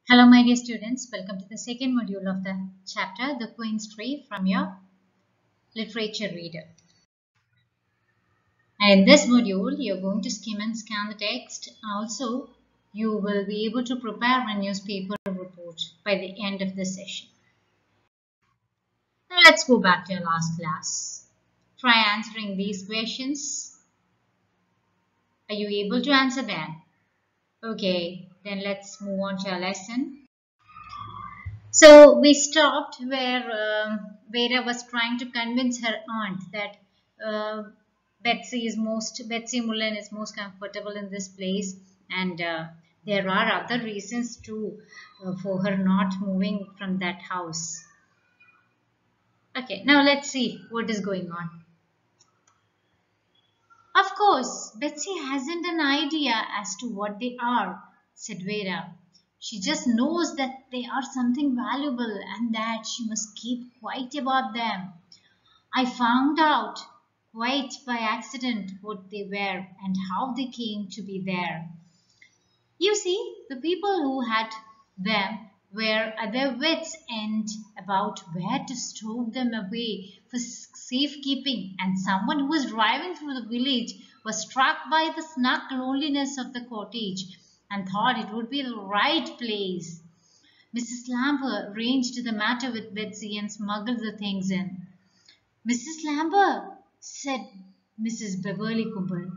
Hello, my dear students. Welcome to the second module of the chapter, The Queen's Tree, from your literature reader. And in this module, you're going to skim and scan the text. Also, you will be able to prepare a newspaper report by the end of the session. Now, let's go back to your last class. Try answering these questions. Are you able to answer them? Okay, then let's move on to our lesson. So we stopped where Vera was trying to convince her aunt that Betsy Mullen is most comfortable in this place, and there are other reasons too for her not moving from that house. Okay, now let's see what is going on. Of course, Betsy hasn't an idea as to what they are, said Vera. She just knows that they are something valuable and that she must keep quiet about them. I found out quite by accident what they were and how they came to be there. You see, the people who had them were at their wits' end about where to stow them away for safekeeping, and someone who was driving through the village was struck by the snug loneliness of the cottage and thought it would be the right place. Mrs. Lambert arranged the matter with Betsy and smuggled the things in. Mrs. Lambert, said Mrs. Beverly Cumber.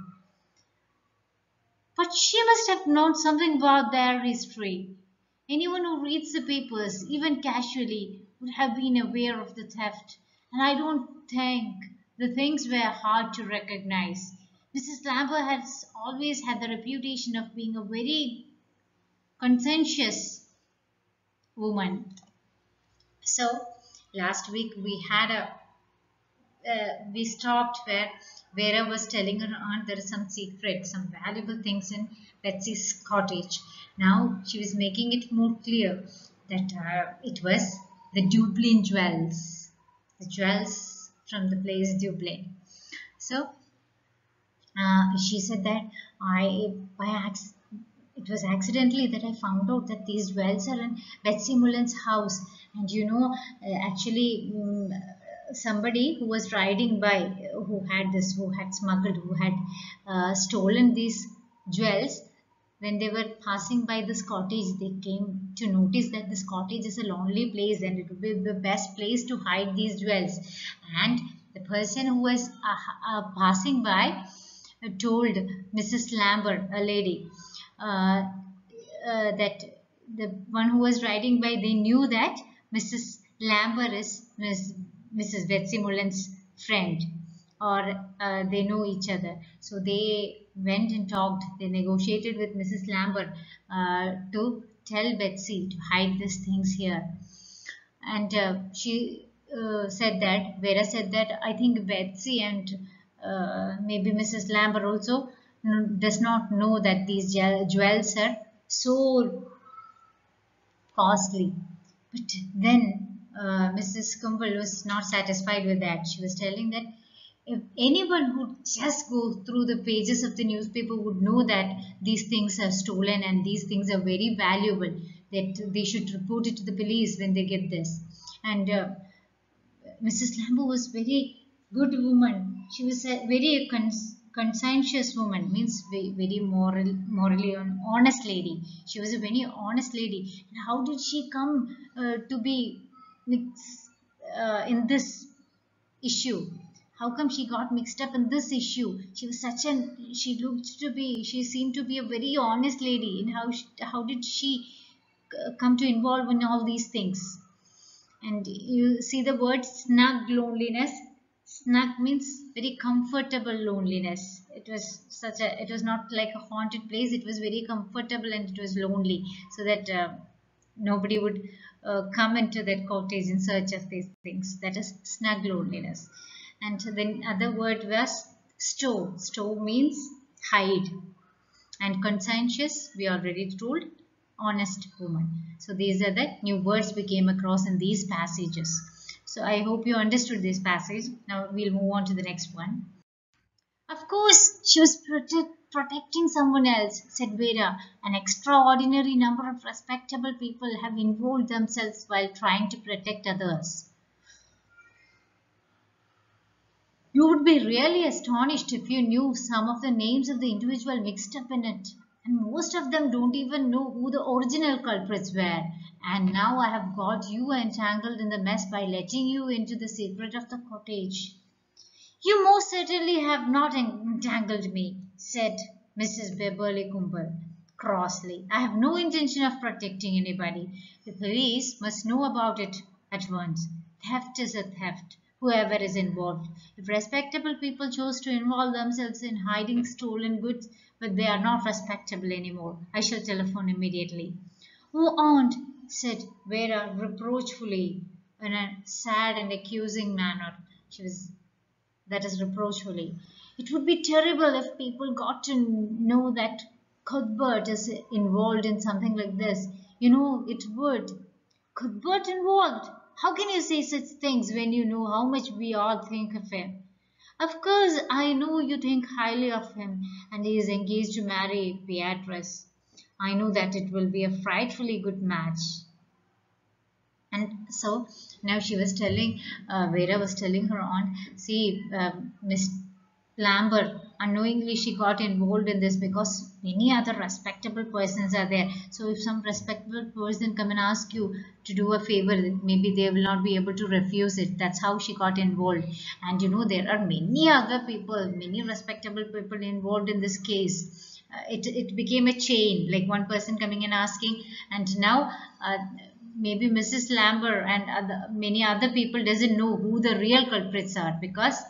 But she must have known something about their history. Anyone who reads the papers, even casually, would have been aware of the theft, and I don't think the things were hard to recognize. Mrs. Lambert has always had the reputation of being a very conscientious woman. So, last week we stopped where Vera was telling her aunt there is some secret, some valuable things in Betsy's cottage. Now she was making it more clear that it was the Dublin jewels, the jewels from the place Dublin. So she said that it was accidentally that I found out that these jewels are in Betsy Mullen's house, and actually. Somebody who was riding by, who had smuggled, who had stolen these jewels, when they were passing by this cottage, they came to notice that this cottage is a lonely place and it would be the best place to hide these jewels. And the person who was passing by told Mrs. Lambert, a lady, that the one who was riding by, they knew that Mrs. Lambert is Mrs. Betsy Mullen's friend, or they know each other. So they went and talked. They negotiated with Mrs. Lambert to tell Betsy to hide these things here. And Vera said that I think Betsy and maybe Mrs. Lambert also does not know that these jewels are so costly. But then Mrs. Kumble was not satisfied with that. She was telling that if anyone who just go through the pages of the newspaper would know that these things are stolen and these things are very valuable, that they should report it to the police when they get this. And Mrs. Lambo was very good woman. She was a very conscientious woman, means very morally honest lady. She was a very honest lady. And how did she come to be in this issue? How come she got mixed up in this issue? She seemed to be a very honest lady. And how did she come to involve in all these things? And you see the word snug loneliness. Snug means very comfortable loneliness. It was not like a haunted place. It was very comfortable and it was lonely, so that nobody would come into that cottage in search of these things. That is snug loneliness. And then other word was stow. Stow means hide. And conscientious, we already told, honest woman. So these are the new words we came across in these passages. So I hope you understood this passage. Now we'll move on to the next one. Of course, she was protecting someone else, said Vera. An extraordinary number of respectable people have involved themselves while trying to protect others. You would be really astonished if you knew some of the names of the individual mixed up in it. And most of them don't even know who the original culprits were. And now I have got you entangled in the mess by letting you into the secret of the cottage. You most certainly have not entangled me, said Mrs. Beverly Cumber crossly. I have no intention of protecting anybody. The police must know about it at once. Theft is a theft, whoever is involved. If respectable people chose to involve themselves in hiding stolen goods, but they are not respectable anymore, I shall telephone immediately. Oh, Aunt, said Vera reproachfully in a sad and accusing manner. She was that is reproachfully. It would be terrible if people got to know that Cuthbert is involved in something like this. You know, it would. Cuthbert involved? How can you say such things when you know how much we all think of him? Of course, I know you think highly of him, and he is engaged to marry Beatrice. I know that it will be a frightfully good match. And so now she was telling, Vera was telling her aunt, see, Miss Lambert, unknowingly she got involved in this because many other respectable persons are there. So if some respectable person come and ask you to do a favor, maybe they will not be able to refuse it. That's how she got involved. And you know, there are many other people, many respectable people involved in this case. It became a chain, like one person coming and asking, and now maybe Mrs. Lambert and many other people doesn't know who the real culprits are because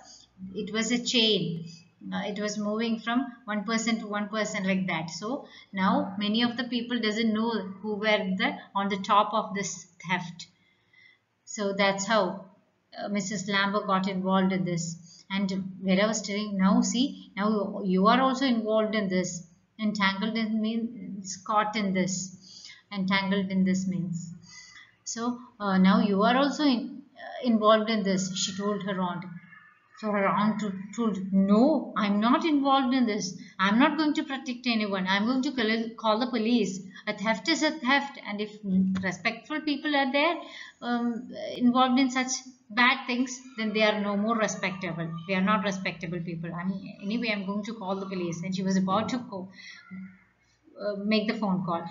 it was a chain. It was moving from one person to one person like that. So now many of the people doesn't know who were the on the top of this theft. So that's how Mrs. Lambert got involved in this. And where I was telling, now see, now you are also involved in this. Entangled in means caught in this. Entangled in this means. So now you are also involved in this, she told her aunt. So her aunt told, no, I'm not involved in this. I'm not going to protect anyone. I'm going to call the police. A theft is a theft. And if respectful people are there involved in such bad things, then they are no more respectable. They are not respectable people. Anyway, I'm going to call the police. And she was about to go, make the phone call.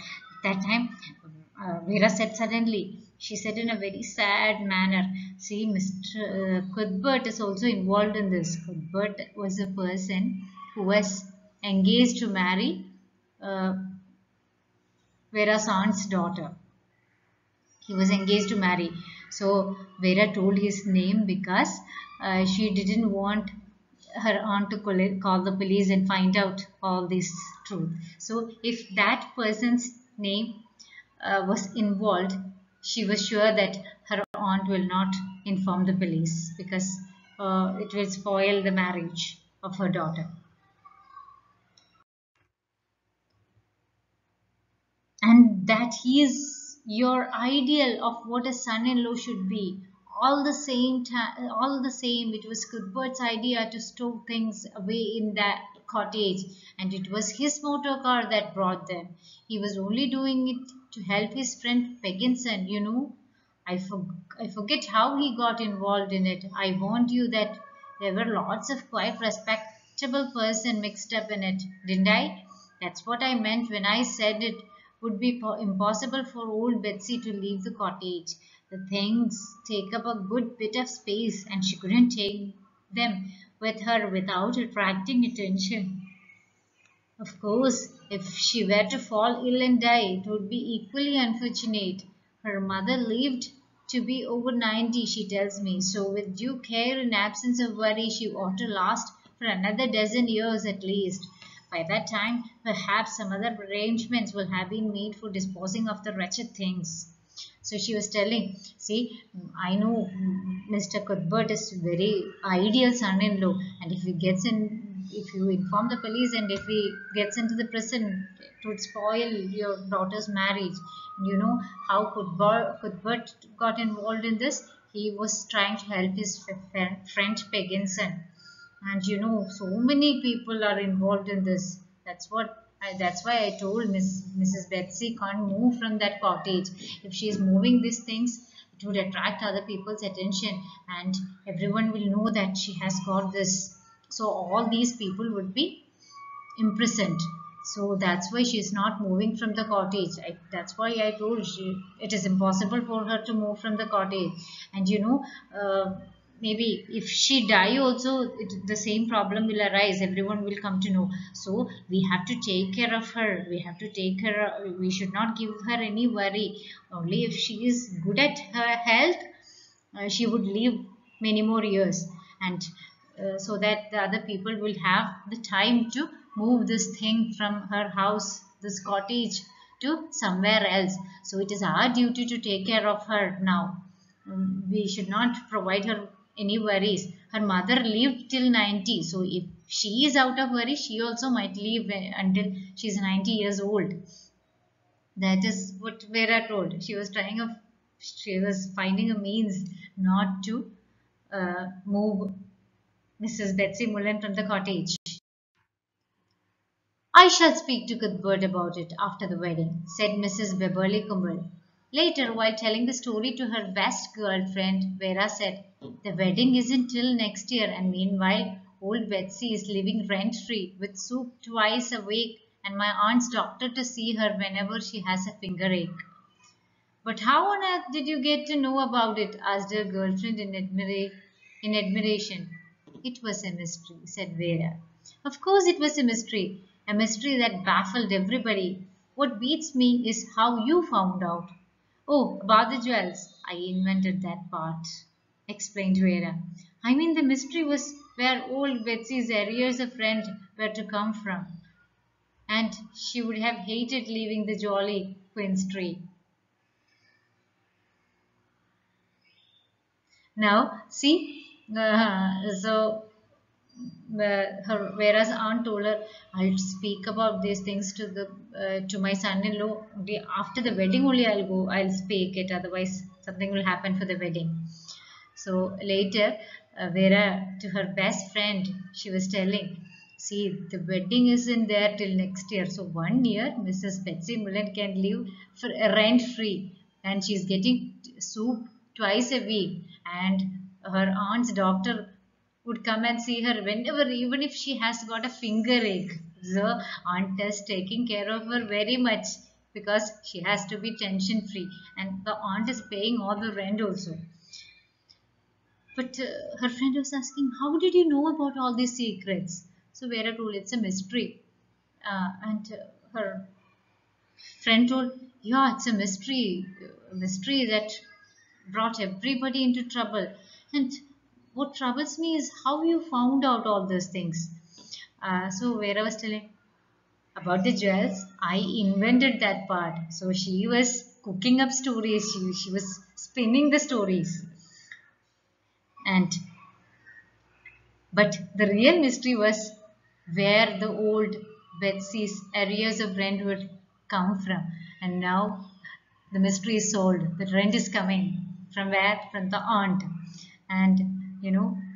That time, Vera said suddenly, she said in a very sad manner, see, Mr. Cuthbert is also involved in this. Cuthbert was a person who was engaged to marry uh, Vera's aunt's daughter. He was engaged to marry. So Vera told his name because she didn't want her aunt to call the police and find out all this truth. So if that person's name was involved, she was sure that her aunt will not inform the police because it will spoil the marriage of her daughter. And that he is your ideal of what a son-in-law should be. All the same, it was Cuthbert's idea to stow things away in that cottage, and it was his motor car that brought them. He was only doing it to help his friend Pegginson, you know. I forget how he got involved in it. I warned you that there were lots of quite respectable person mixed up in it, didn't I? That's what I meant when I said it would be impossible for old Betsy to leave the cottage. The things take up a good bit of space, and she couldn't take them with her without attracting attention. Of course, if she were to fall ill and die, it would be equally unfortunate. Her mother lived to be over 90, she tells me, so with due care and absence of worry, she ought to last for another dozen years at least. By that time, perhaps some other arrangements will have been made for disposing of the wretched things. So she was telling, see, I know Mr. Cuthbert is very ideal son-in-law, and if you inform the police, and if he gets into the prison, it would spoil your daughter's marriage. You know how Cuthbert got involved in this? He was trying to help his friend Pegginson, and you know, so many people are involved in this. That's why I told Mrs. Betsy can't move from that cottage. If she is moving these things, it would attract other people's attention, and everyone will know that she has got this. So all these people would be imprisoned. So that's why she's not moving from the cottage. That's why I told she it is impossible for her to move from the cottage. And maybe if she die also, the same problem will arise. Everyone will come to know. So we have to take care of her. We have to take her. We should not give her any worry. Only if she is good at her health, she would live many more years, and so that the other people will have the time to move this thing from her house, this cottage, to somewhere else. So it is our duty to take care of her now. We should not provide her any worries. Her mother lived till 90, so if she is out of worry, she also might live until she is 90 years old. That is what Vera told. She was finding a means not to move Mrs. Betsy Mullen from the cottage. I shall speak to Cuthbert about it after the wedding, said Mrs. Beverly Cumberl. Later, while telling the story to her best girlfriend, Vera said, "The wedding isn't till next year, and meanwhile, old Betsy is living rent free with soup twice a week and my aunt's doctor to see her whenever she has a finger ache." "But how on earth did you get to know about it?" asked her girlfriend in admiration. "It was a mystery," said Vera. "Of course it was a mystery that baffled everybody. What beats me is how you found out." "Oh, about the jewels. I invented that part," explained Vera. "I mean, the mystery was where old Betsy's arrears of rent were to come from, and she would have hated leaving the jolly quince tree. Now, see, so Vera's aunt told her, "I'll speak about these things to my son-in-law after the wedding only. I'll speak it. Otherwise, something will happen for the wedding." So later, Vera, to her best friend, she was telling, "See, the wedding isn't there till next year. So 1 year, Mrs. Betsy Mullen can live for rent free, and she's getting soup twice a week. And her aunt's doctor would come and see her whenever, even if she has got a finger ache. So aunt is taking care of her very much because she has to be tension free, and the aunt is paying all the rent also." But her friend was asking, "How did you know about all these secrets?" So Vera told, "It's a mystery." And her friend told, "Yeah, it's a mystery that brought everybody into trouble. And what troubles me is how you found out all those things." So Vera was telling about the jewels. "I invented that part." So she was cooking up stories. She was spinning the stories. And But the real mystery was where the old Betsy's arrears of rent would come from. And now the mystery is solved. The rent is coming. From where? From the aunt. And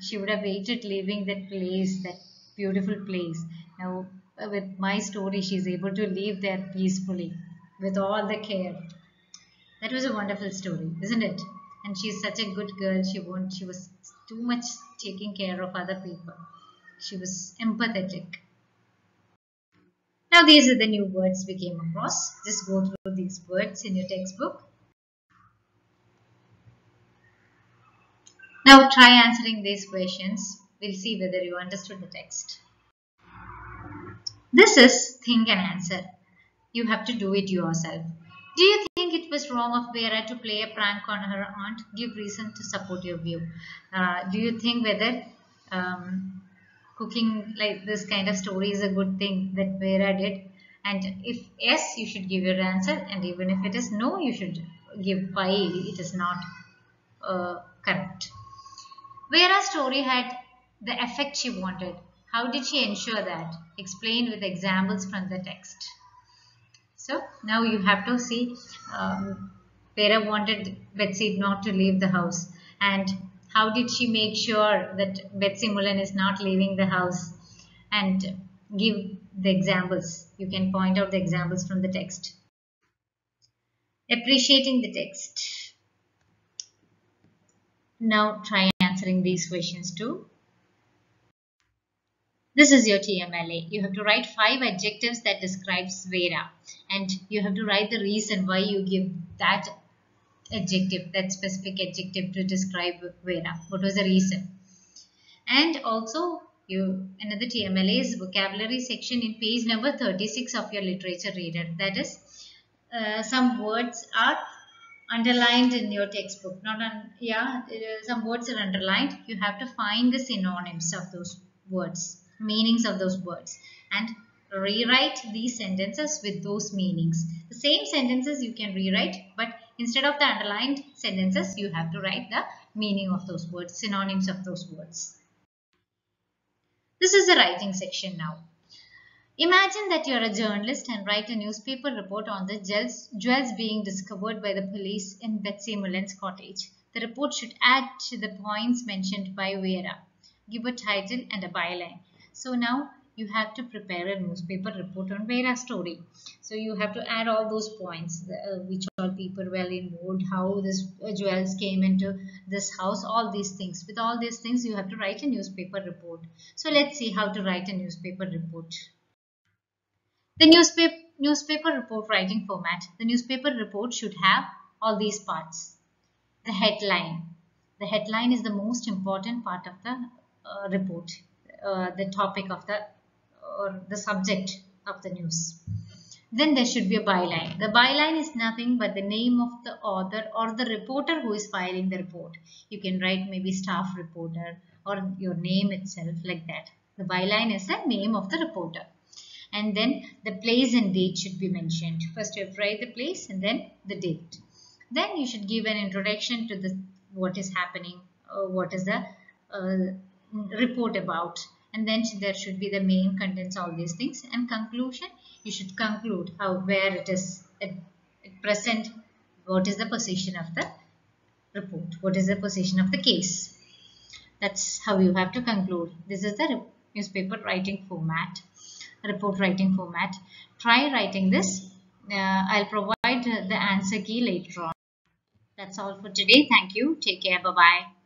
she would have hated leaving that place, that beautiful place. Now, with my story, she's able to live there peacefully with all the care. That was a wonderful story, isn't it? And she's such a good girl. She was too much taking care of other people. She was empathetic. Now these are the new words we came across. Just go through these words in your textbook. Now try answering these questions. We'll see whether you understood the text. This is think and answer. You have to do it yourself. Do you think it was wrong of Vera to play a prank on her aunt? Give reason to support your view. Do you think whether cooking like this kind of story is a good thing that Vera did? And if yes, you should give your answer. And even if it is no, you should give why it is not correct. Vera's story had the effect she wanted. How did she ensure that? Explain with examples from the text. So now you have to see Vera wanted Betsy not to leave the house, and how did she make sure that Betsy Mullen is not leaving the house, and give the examples. You can point out the examples from the text. Appreciating the text. Now try answering these questions too. This is your TMLA. You have to write 5 adjectives that describes Vera, and you have to write the reason why you give that adjective, that specific adjective to describe Vera. What was the reason? And also another TMLA is vocabulary section in page number 36 of your literature reader. That is, some words are underlined in your textbook. Some words are underlined. You have to find the synonyms of those words, meanings of those words, and rewrite these sentences with those meanings. The same sentences you can rewrite, but instead of the underlined sentences, you have to write the meaning of those words, synonyms of those words. This is the writing section now. Imagine that you are a journalist and write a newspaper report on the jewels being discovered by the police in Betsy Mullen's cottage. The report should add to the points mentioned by Vera. Give a title and a byline. So now you have to prepare a newspaper report on Vera's story. So you have to add all those points, which all people were involved, how this jewels came into this house, all these things. With all these things, you have to write a newspaper report. So let's see how to write a newspaper report. The newspaper report writing format. The newspaper report should have all these parts. The headline. The headline is the most important part of the report, the topic of the subject of the news. Then there should be a byline. The byline is nothing but the name of the author or the reporter who is filing the report. You can write maybe staff reporter or your name itself, like that. The byline is the name of the reporter. And then the place and date should be mentioned. First you write the place and then the date. Then you should give an introduction to what is happening, what is the report about, and then there should be the main contents, all these things, and conclusion. You should conclude where it is at present, what is the position of the report, what is the position of the case. That's how you have to conclude. This is the newspaper writing format, report writing format. Try writing this. I'll provide the answer key later on. That's all for today. Thank you. Take care. Bye-bye.